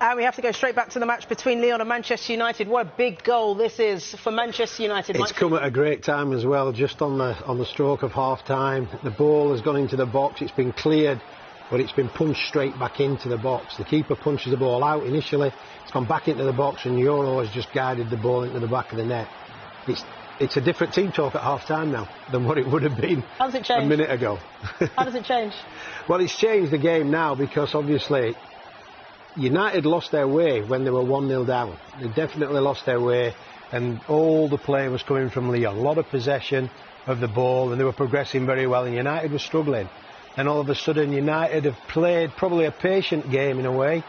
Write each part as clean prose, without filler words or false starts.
And we have to go straight back to the match between Lyon and Manchester United. What a big goal this is for Manchester United. It's come at a great time as well, just on the stroke of half-time. The ball has gone into the box, it's been cleared, but it's been punched straight back into the box. The keeper punches the ball out initially, it's gone back into the box, and Euro has just guided the ball into the back of the net. It's a different team talk at half-time now than what it would have been a minute ago. How does it change? Well, it's changed the game now because obviously United lost their way when they were 1-0 down. They definitely lost their way, and all the play was coming from Lyon. A lot of possession of the ball, and they were progressing very well, and United was struggling. And all of a sudden, United have played probably a patient game in a way.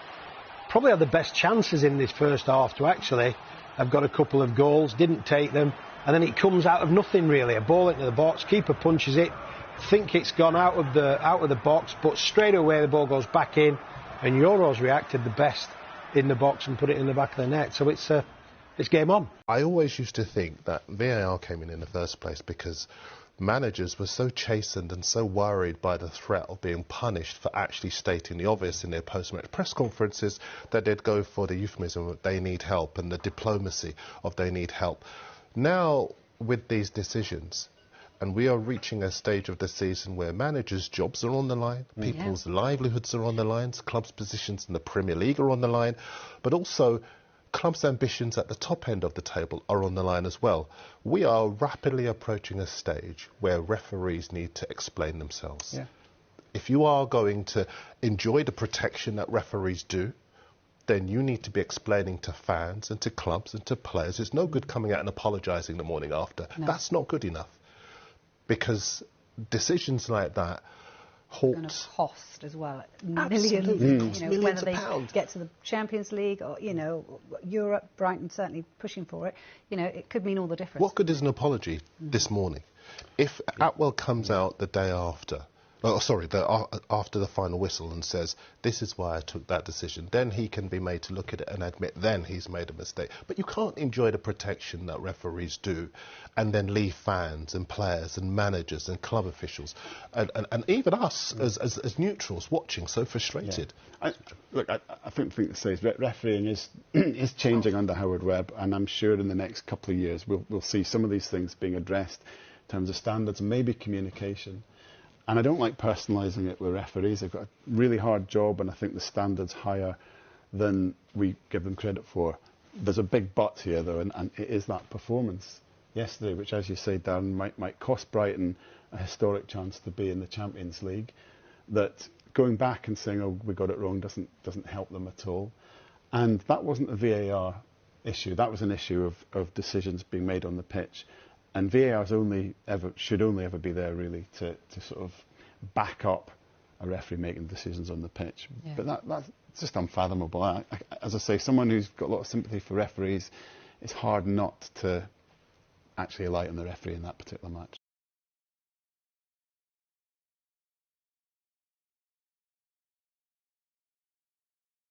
Probably had the best chances in this first half to actually have got a couple of goals, didn't take them, and then it comes out of nothing really. A ball into the box, keeper punches it, think it's gone out of the box, but straight away the ball goes back in. And Euro's reacted the best in the box and put it in the back of the net. So it's game on. I always used to think that VAR came in the first place because managers were so chastened and so worried by the threat of being punished for actually stating the obvious in their post-match press conferences that they'd go for the euphemism of they need help and the diplomacy of they need help. Now, with these decisions, and we are reaching a stage of the season where managers' jobs are on the line, people's livelihoods are on the line, clubs' positions in the Premier League are on the line, but also clubs' ambitions at the top end of the table are on the line as well. We are rapidly approaching a stage where referees need to explain themselves. Yeah. If you are going to enjoy the protection that referees do, then you need to be explaining to fans and to clubs and to players. It's no good coming out and apologising the morning after. No. That's not good enough. Because decisions like that halt. Going to cost as well, millions. Millions whether of they get to the Champions League or Europe, Brighton certainly pushing for it. It could mean all the difference. What good is an apology this morning? If Atwell comes out the day after, after the final whistle and says, this is why I took that decision, then he can be made to look at it and admit then he's made a mistake. But you can't enjoy the protection that referees do and then leave fans and players and managers and club officials and even us as neutrals watching so frustrated. Yeah. I think to say is refereeing is changing under Howard Webb, and I'm sure in the next couple of years we'll see some of these things being addressed in terms of standards and maybe communication. And I don't like personalising it with referees. They've got a really hard job, and I think the standard's higher than we give them credit for. There's a big but here, though, and it is that performance yesterday, which, as you say, Darren, might cost Brighton a historic chance to be in the Champions League. That going back and saying, oh, we got it wrong, doesn't help them at all. And that wasn't a VAR issue. That was an issue of decisions being made on the pitch. And VAR should only ever be there, really, to sort of back up a referee making decisions on the pitch. Yeah. But that's just unfathomable. As I say, someone who's got a lot of sympathy for referees, it's hard not to actually alight on the referee in that particular match.